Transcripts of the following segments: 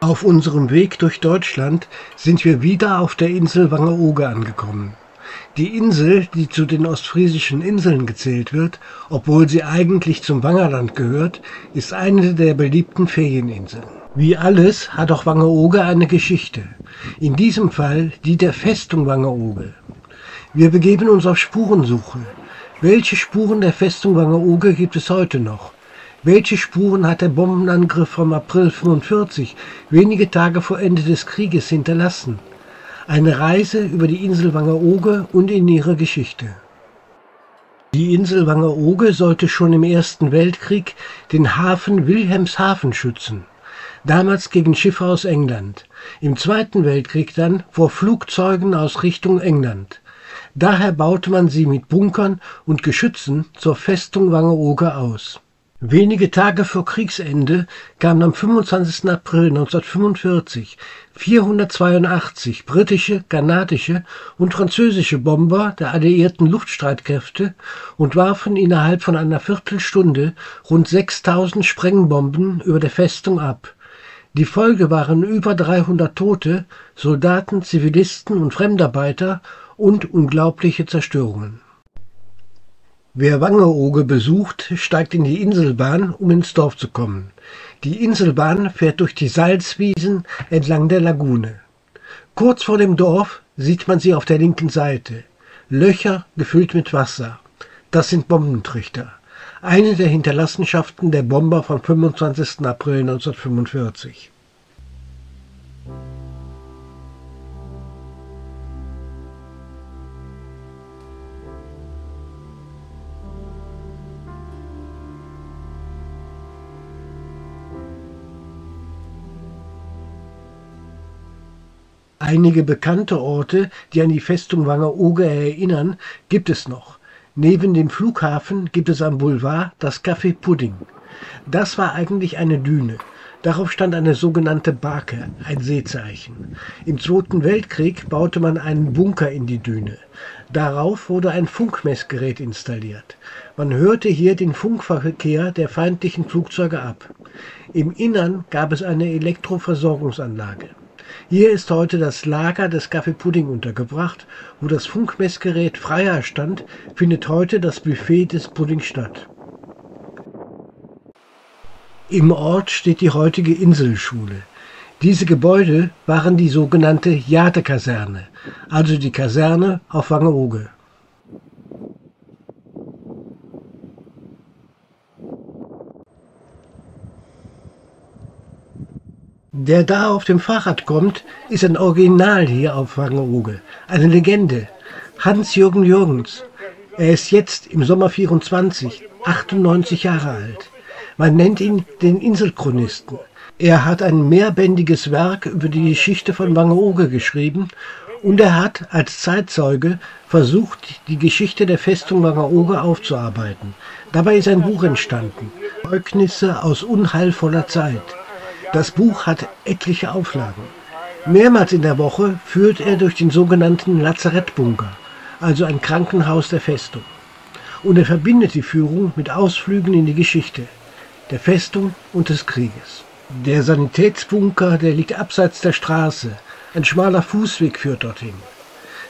Auf unserem Weg durch Deutschland sind wir wieder auf der Insel Wangerooge angekommen. Die Insel, die zu den ostfriesischen Inseln gezählt wird, obwohl sie eigentlich zum Wangerland gehört, ist eine der beliebten Ferieninseln. Wie alles hat auch Wangerooge eine Geschichte. In diesem Fall die der Festung Wangerooge. Wir begeben uns auf Spurensuche. Welche Spuren der Festung Wangerooge gibt es heute noch? Welche Spuren hat der Bombenangriff vom April 1945, wenige Tage vor Ende des Krieges, hinterlassen? Eine Reise über die Insel Wangerooge und in ihre Geschichte. Die Insel Wangerooge sollte schon im Ersten Weltkrieg den Hafen Wilhelmshaven schützen. Damals gegen Schiffe aus England. Im Zweiten Weltkrieg dann vor Flugzeugen aus Richtung England. Daher baute man sie mit Bunkern und Geschützen zur Festung Wangerooge aus. Wenige Tage vor Kriegsende kamen am 25. April 1945 482 britische, kanadische und französische Bomber der alliierten Luftstreitkräfte und warfen innerhalb von einer Viertelstunde rund 6000 Sprengbomben über der Festung ab. Die Folge waren über 300 Tote, Soldaten, Zivilisten und Fremdarbeiter und unglaubliche Zerstörungen. Wer Wangerooge besucht, steigt in die Inselbahn, um ins Dorf zu kommen. Die Inselbahn fährt durch die Salzwiesen entlang der Lagune. Kurz vor dem Dorf sieht man sie auf der linken Seite. Löcher gefüllt mit Wasser. Das sind Bombentrichter. Eine der Hinterlassenschaften der Bomber vom 25. April 1945. Einige bekannte Orte, die an die Festung Wangerooge erinnern, gibt es noch. Neben dem Flughafen gibt es am Boulevard das Café Pudding. Das war eigentlich eine Düne. Darauf stand eine sogenannte Barke, ein Seezeichen. Im Zweiten Weltkrieg baute man einen Bunker in die Düne. Darauf wurde ein Funkmessgerät installiert. Man hörte hier den Funkverkehr der feindlichen Flugzeuge ab. Im Innern gab es eine Elektroversorgungsanlage. Hier ist heute das Lager des Café Pudding untergebracht. Wo das Funkmessgerät Freier stand, findet heute das Buffet des Pudding statt. Im Ort steht die heutige Inselschule. Diese Gebäude waren die sogenannte Jade-Kaserne, also die Kaserne auf Wangerooge. Der da auf dem Fahrrad kommt, ist ein Original hier auf Wangerooge, eine Legende. Hans-Jürgen Jürgens. Er ist jetzt im Sommer 24, 98 Jahre alt. Man nennt ihn den Inselchronisten. Er hat ein mehrbändiges Werk über die Geschichte von Wangerooge geschrieben und er hat als Zeitzeuge versucht, die Geschichte der Festung Wangerooge aufzuarbeiten. Dabei ist ein Buch entstanden, Zeugnisse aus unheilvoller Zeit. Das Buch hat etliche Auflagen. Mehrmals in der Woche führt er durch den sogenannten Lazarettbunker, also ein Krankenhaus der Festung. Und er verbindet die Führung mit Ausflügen in die Geschichte der Festung und des Krieges. Der Sanitätsbunker, der liegt abseits der Straße. Ein schmaler Fußweg führt dorthin.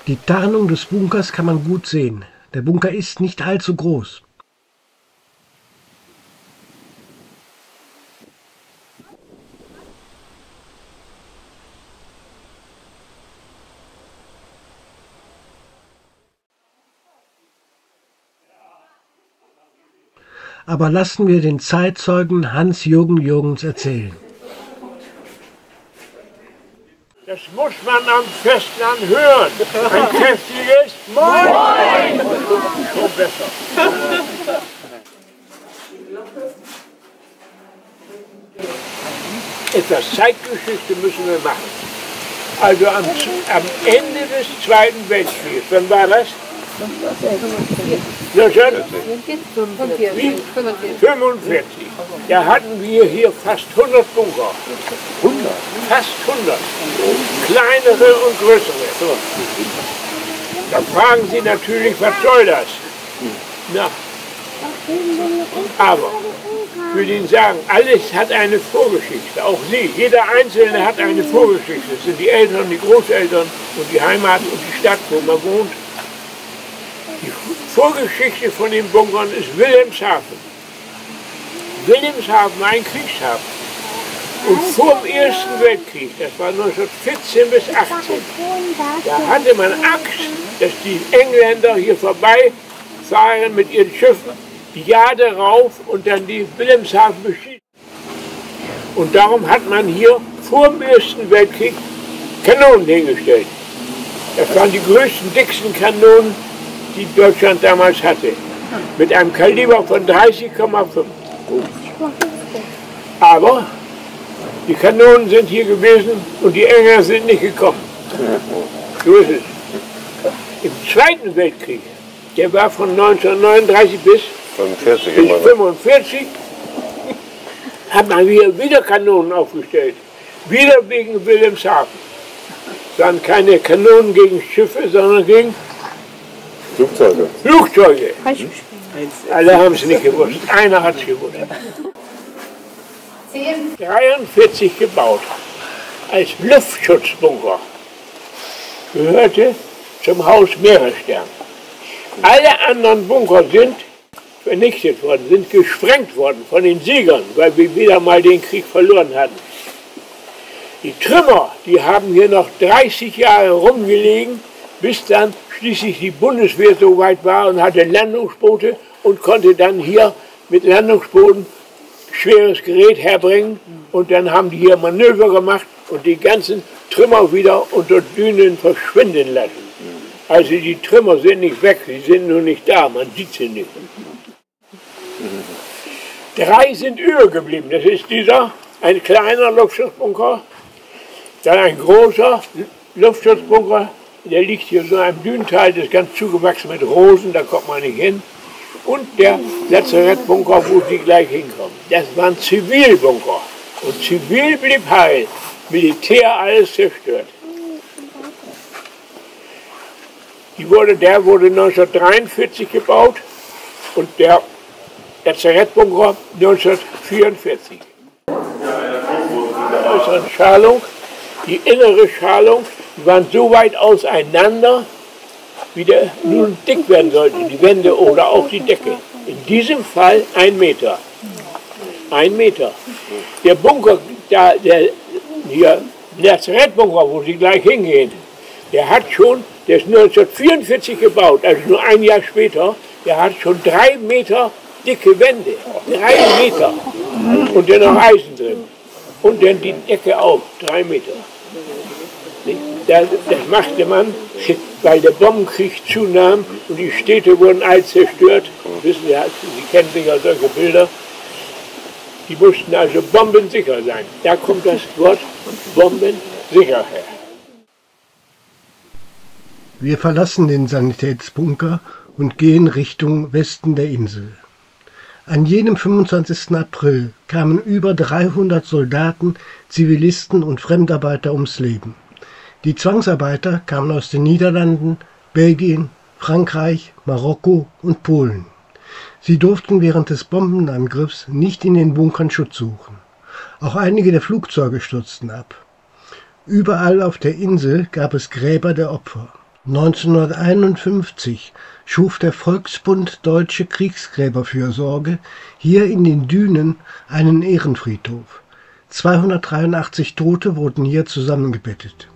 Die Tarnung des Bunkers kann man gut sehen. Der Bunker ist nicht allzu groß. Aber lassen wir den Zeitzeugen Hans-Jürgen Jürgens erzählen. Das muss man am Festland hören. Ein kräftiges Moin! So besser. Etwas Zeitgeschichte müssen wir machen. Also am Ende des Zweiten Weltkriegs, wann war das? Ja, schon. 45. Da hatten wir hier fast 100 Bunker. 100? Fast 100. Kleinere und größere. Da fragen Sie natürlich, was soll das? Na, aber will Ihnen sagen, alles hat eine Vorgeschichte. Auch Sie, jeder Einzelne hat eine Vorgeschichte. Das sind die Eltern, die Großeltern und die Heimat und die Stadt, wo man wohnt. Die Vorgeschichte von den Bunkern ist Wilhelmshaven. Wilhelmshaven war ein Kriegshafen. Und vor dem Ersten Weltkrieg, das war 1914 bis 18, da hatte man Angst, dass die Engländer hier vorbeifahren mit ihren Schiffen, die Jade rauf und dann die Wilhelmshaven beschießen. Und darum hat man hier vor dem Ersten Weltkrieg Kanonen hingestellt. Das waren die größten, dicksten Kanonen, die Deutschland damals hatte. Mit einem Kaliber von 30,5. Aber die Kanonen sind hier gewesen und die Engländer sind nicht gekommen. So ist es. Im Zweiten Weltkrieg, der war von 1939 bis 1945, hat man wieder Kanonen aufgestellt. Wieder wegen Wilhelmshaven. Es waren keine Kanonen gegen Schiffe, sondern gegen Flugzeuge. Flugzeuge. Alle haben es nicht gewusst. Einer hat es gewusst. 1943 gebaut, als Luftschutzbunker, gehörte zum Haus Meeresstern. Alle anderen Bunker sind vernichtet worden, sind gesprengt worden von den Siegern, weil wir wieder mal den Krieg verloren hatten. Die Trümmer, die haben hier noch 30 Jahre rumgelegen, bis dann schließlich die Bundeswehr so weit war und hatte Landungsboote und konnte dann hier mit Landungsbooten schweres Gerät herbringen und dann haben die hier Manöver gemacht und die ganzen Trümmer wieder unter Dünen verschwinden lassen. Also die Trümmer sind nicht weg, sie sind nur nicht da, man sieht sie nicht. 3 sind übergeblieben, das ist dieser, ein kleiner Luftschutzbunker, dann ein großer Luftschutzbunker, der liegt hier so in einem Dünental, das ist ganz zugewachsen mit Rosen, da kommt man nicht hin. Und der Lazarettbunker, wo sie gleich hinkommen. Das waren Zivilbunker. Und zivil blieb heil. Militär alles zerstört. Der wurde 1943 gebaut und der Lazarettbunker 1944. Die äußere Schalung, die innere Schalung, die waren so weit auseinander, wie der nun dick werden sollte, die Wände oder auch die Decke. In diesem Fall 1 Meter. 1 Meter. Der Bunker, der Lazarettbunker, wo Sie gleich hingehen, der ist 1944 gebaut, also nur ein Jahr später, der hat schon 3 Meter dicke Wände. 3 Meter. Und dann noch Eisen drin. Und dann die Decke auch, 3 Meter. Das machte man, weil der Bombenkrieg zunahm und die Städte wurden all zerstört. Wissen Sie, Sie kennen sicher solche Bilder. Die mussten also bombensicher sein. Da kommt das Wort bombensicher her. Wir verlassen den Sanitätsbunker und gehen Richtung Westen der Insel. An jenem 25. April kamen über 300 Soldaten, Zivilisten und Fremdarbeiter ums Leben. Die Zwangsarbeiter kamen aus den Niederlanden, Belgien, Frankreich, Marokko und Polen. Sie durften während des Bombenangriffs nicht in den Bunkern Schutz suchen. Auch einige der Flugzeuge stürzten ab. Überall auf der Insel gab es Gräber der Opfer. 1951 schuf der Volksbund Deutsche Kriegsgräberfürsorge hier in den Dünen einen Ehrenfriedhof. 283 Tote wurden hier zusammengebettet.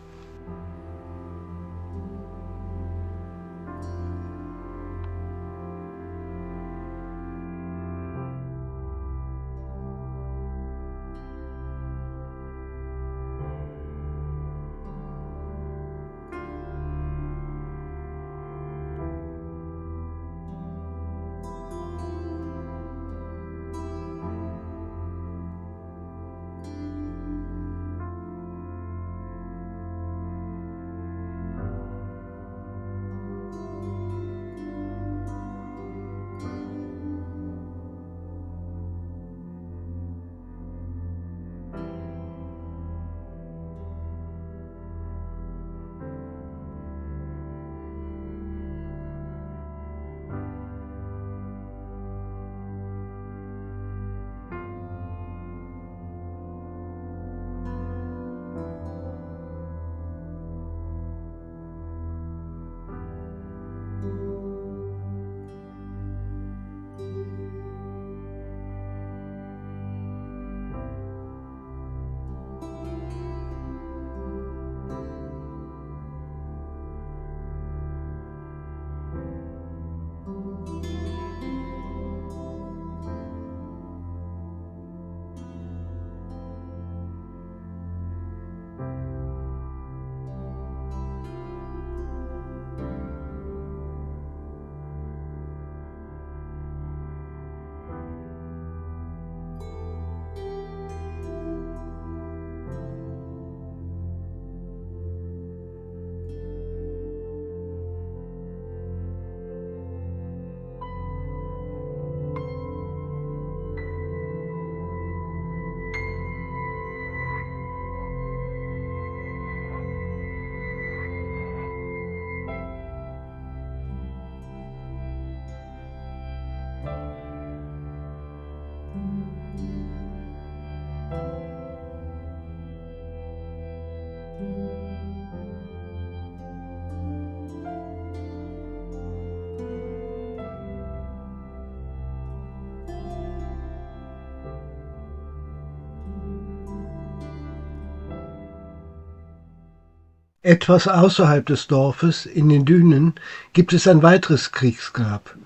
Etwas außerhalb des Dorfes, in den Dünen, gibt es ein weiteres Kriegsgrab.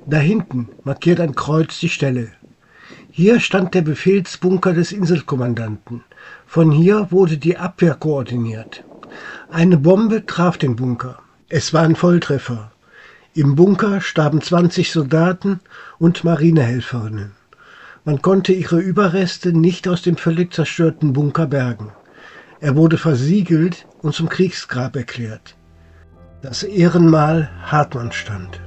Da hinten markiert ein Kreuz die Stelle. Hier stand der Befehlsbunker des Inselkommandanten. Von hier wurde die Abwehr koordiniert. Eine Bombe traf den Bunker. Es war ein Volltreffer. Im Bunker starben 20 Soldaten und Marinehelferinnen. Man konnte ihre Überreste nicht aus dem völlig zerstörten Bunker bergen. Er wurde versiegelt und zum Kriegsgrab erklärt. Das Ehrenmal Hartmannstand.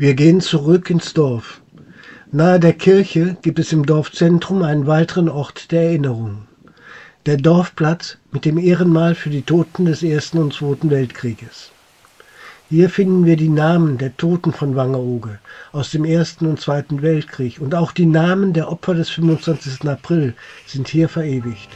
Wir gehen zurück ins Dorf. Nahe der Kirche gibt es im Dorfzentrum einen weiteren Ort der Erinnerung. Der Dorfplatz mit dem Ehrenmal für die Toten des Ersten und Zweiten Weltkrieges. Hier finden wir die Namen der Toten von Wangerooge aus dem Ersten und Zweiten Weltkrieg und auch die Namen der Opfer des 25. April sind hier verewigt.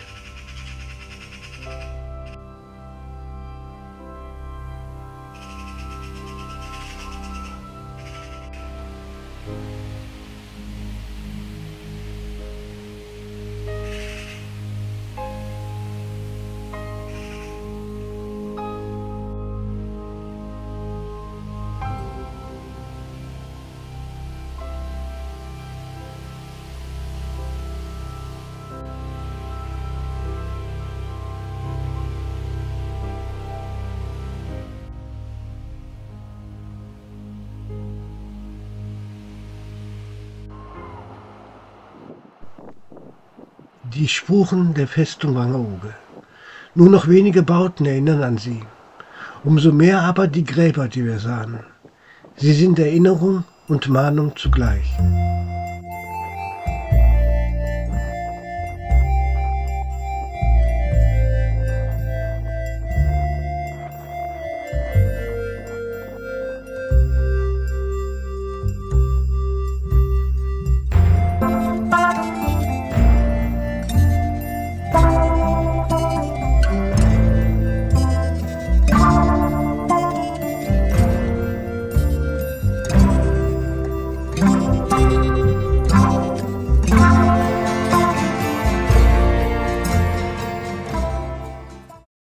Die Spuren der Festung Wangerooge. Nur noch wenige Bauten erinnern an sie. Umso mehr aber die Gräber, die wir sahen. Sie sind Erinnerung und Mahnung zugleich.